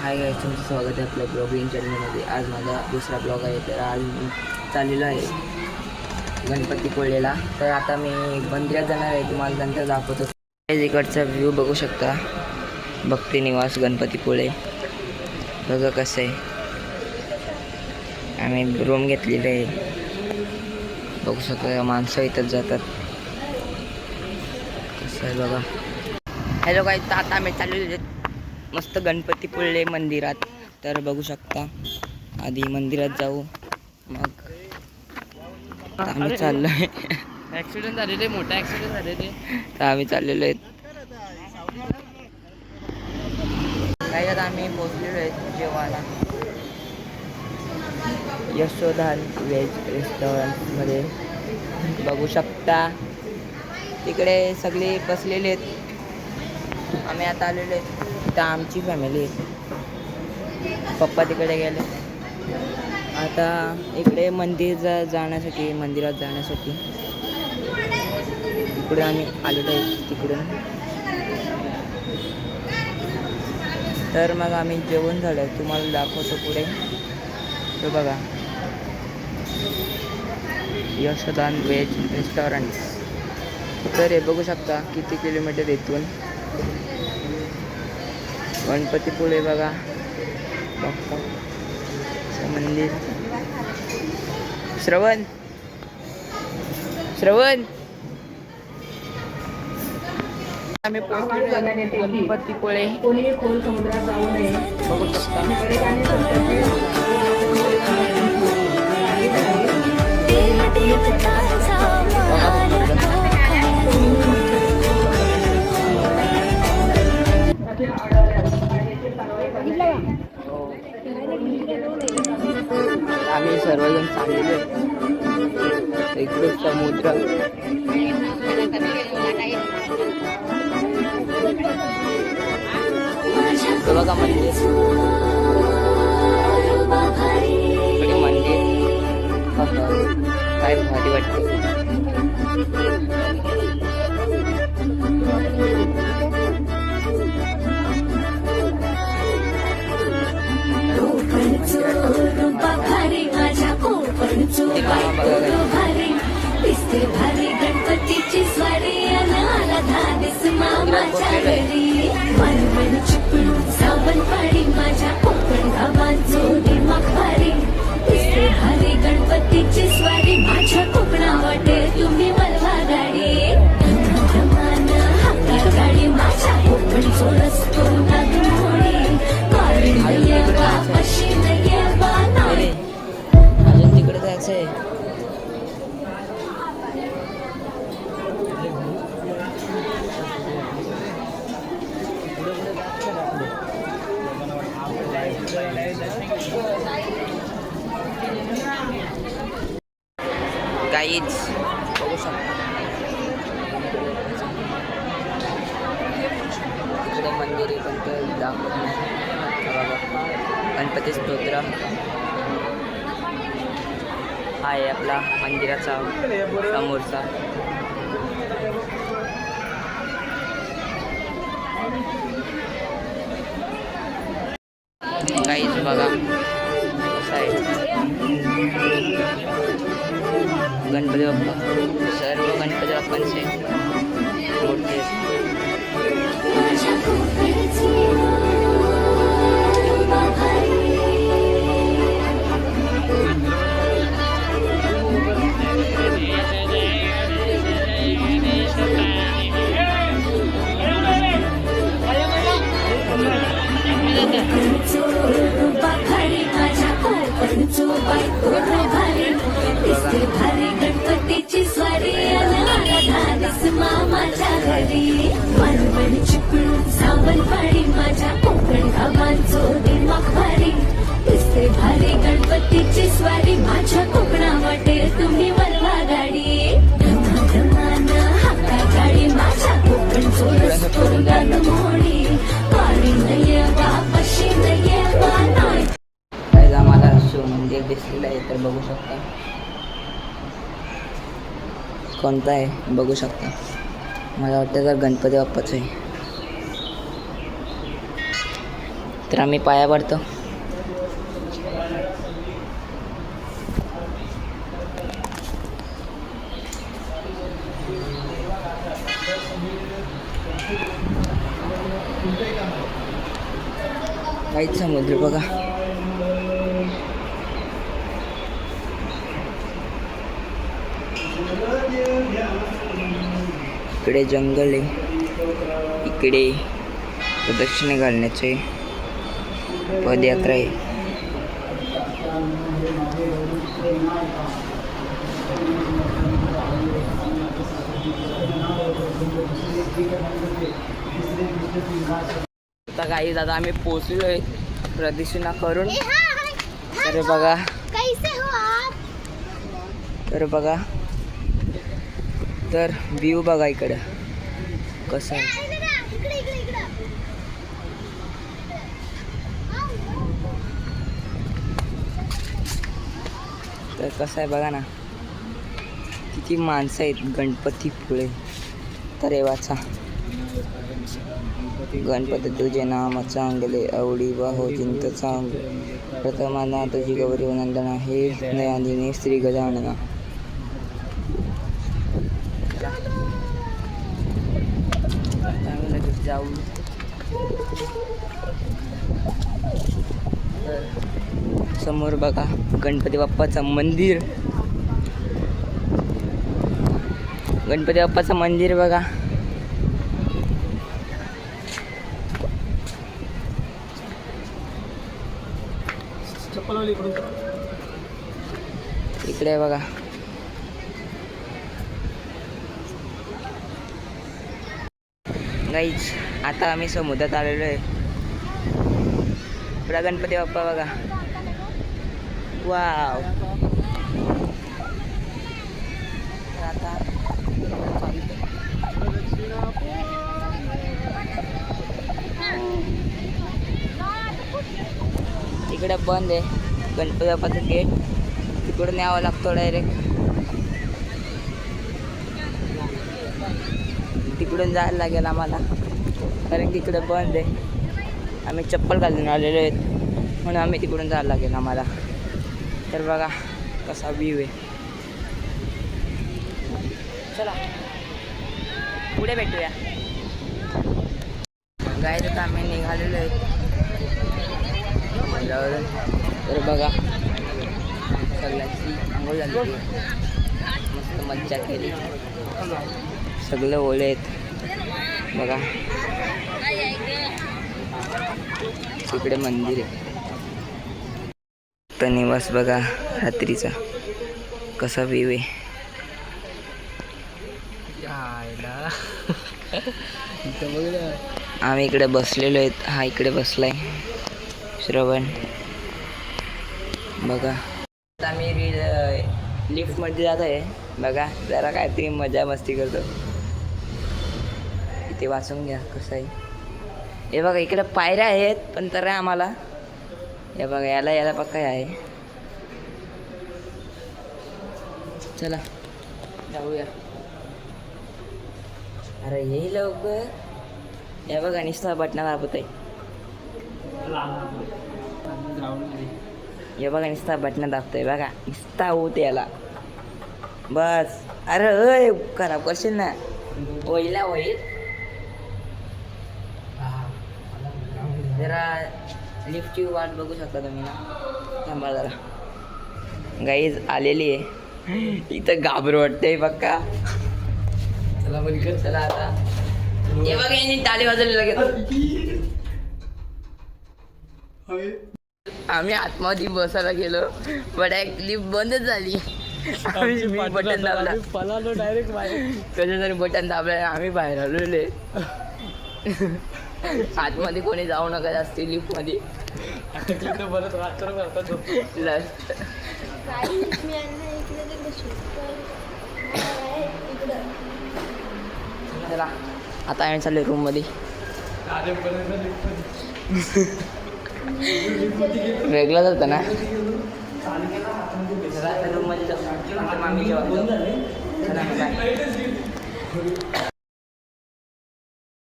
Hi guys, तुमचं स्वागत आहे आपल्या ब्लॉगिंग चॅनलमध्ये. आज माझा दुसरा ब्लॉग आहे. तर आज मी चाललेलो आहे गणपतीपुळेला. तर आता मी मंदिरात जाणार आहे, तुम्हाला नंतर दाखवतो. इकडचा व्ह्यू बघू शकता. भक्ती निवास गणपतीपुळे बघा कसं आहे. आम्ही रूम घेतलेली आहे, बघू शकता. माणसं इथंच जातात. कसं आहे बघा. हॅलो गाईज, आता आम्ही चाललेलो मस्त गणपतीपुळे मंदिरात. तर बघू शकता. आधी मंदिरात जाऊ, मग आम्ही चाललोय. ॲक्सिडेंट झालेले, मोठा ॲक्सिडेंट झालेले. तर आम्ही चाललेलो आहेत. काही आता आम्ही पोचलेलो आहेत जेवायला यशोधान व्हेज रेस्टॉरंटमध्ये. बघू शकता तिकडे सगळे बसलेले आहेत. आम्ही आता आलेलो आहेत. इथं आमची फॅमिली आहे. पप्पा तिकडे गेले. आता इकडे मंदिरात जाण्यासाठी इकडे आम्ही आलेलो आहे तिकडून. तर मग आम्ही जेवण झालं, तुम्हाला दाखवतो पुढे. तो बघा, यशोदान व्हेज रेस्टॉरंट. तर हे बघू शकता किती किलोमीटर इथून गणपतीपुळे बघा. मंदिर. श्रवण आम्ही पोहोचलो गणपतीपुळे. खोल समुद्रात जाऊ नये बघू शकता. आम्ही सर्वजण चाललेलो इकडे समुद्र. बघा मंदिर, इकडे मंदिर काय भारी वाटते. गणपतीची स्वारी आला धाडस मामाच्या घरी. मनमन चिपळूण सावंतवाडी माझ्या कोकण गावांचो मखबारी. दिसते भारी गणपतीची स्वारी माझ्या कोकणावाटे तुम्ही वळवा गाडी. हाका गाडी माझ्या कोकणचो रस्तो नागमोडी. गाडी नये वा अशी नये वा नाही. अजून तिकडे जायचं आहे. गाईज बघू शकता, इकडे मंदिर आहे पण ते दाखवत नाही. बघा, गणपती स्तोत्र हा आहे आपला मंदिराचा समोरचा. गाईज बघा कसं आहे. गणपती बाप्पा, सर्व गणपती बाप्पांचे मूर्ती असते. भारी गणपतीची स्वारी धाडस मामाच्या घरी. मनमन चिपळूण सावंतवाडी माझ्या कोकण गावांचो मखबारी. दिसते भारी गणपतीची स्वारी माझ्या कोकणावाटे तुम्ही वळवा गाडी. हाका गाडी माझ्या कोकणचो रस्तो नागमोडी. गाडी नये वा अशी नये वा नाही. आम्हाला शिव मंदिर दिसलेलं आहे, तर बघू शकता कोणता आहे. बघू शकता, मला वाटतं तर गणपती बाप्पाचं आहे. तर आम्ही पाया पडतो. काहीच समुद्र बघा. इकडे जंगल आहे, इकडे प्रदक्षिणे घालण्याचे पदयात्रा आहे. आता काही दादा आम्ही पोचलो आहे प्रदक्षिणा करून. तर बघा, तर बघा, तर व्ह्यू बघा इकडं कसं आहे. तर कसं आहे बघा ना, किती माणसं आहेत. गणपती पुढे तर वाचा, गणपती तुझे नाम चांगले आवडी वाहो चिंत चांग प्रथमाना तुझी गौरी वंदना हे नयांदिनी श्री गजानना. जाऊ समोर बघा गणपती बाप्पाचं मंदिर. गणपती बाप्पाचं मंदिर बघा. इकडे बघा गाईच, आता आम्ही समुद्रात आलेलो आहे. पुरा गणपती बाप्पा बघा. वाव. आता इकडे बंद आहे गणपती बाप्पाचं गेट. तिकडून यावं लागतो डायरेक्ट. तिकडून जायला लागेल आम्हाला, कारण तिकडे बंद आहे. आम्ही चप्पल घालून आलेलो आहेत म्हणून आम्ही तिकडून जायला लागेल आम्हाला. तर बघा कसा व्ह्यू आहे. चला पुढे भेटूया. गाईज आता आम्ही निघालेलो आहेत. तर बघा सगळ्यांची आंघोळ झाली, मस्त मज्जा केली. सगळे ओले आहेत बघा. तिकडे मंदिर आहे. तर निवास बघा रात्रीचा कसा व्ह्यू आहे. आम्ही इकडे बसलेलो आहेत. हा इकडे बसलाय श्रवण बघा. आता आम्ही लिफ्टमध्ये जात आहे बघा. जरा काहीतरी मजा मस्ती करतो. इथे वाचून घ्या कसं आहे. हे बघा इकडे पायऱ्या आहेत पण तर आम्हाला हे बघा याला पक्का आहे. चला जाऊया. अरे येई लवकर. हे बघा नुसता बटना दाबत आहे. हे बघा नुसता बटना दाबतोय बघा. नुसता होत याला बस. अरे अय खराब करशील ना. होईला होईल. जरा लिफ्टची वाट बघू शकता तुम्ही ना. थांबा जरा. गाईज आलेली आहे. इथं घाबरू वाटतंय पक्का. चला बघ. चला आता हे बघा यांनी टाळी वाजवली लगेच. आम्ही आतमध्ये बसायला गेलो बट एक लिफ्ट बंदच झाली. आम्ही बटन दाबला. पळालो डायरेक्ट बाहेर. कशातरी बटन दाबलं आम्ही बाहेर आलेले. आतमध्ये कोणी जाऊ नका जास्त लिफ्टमध्ये. परत रात्र चला आता आम्ही चालले रूममध्ये. वेगळंच होतं ना. रूममध्ये मामी जेव्हा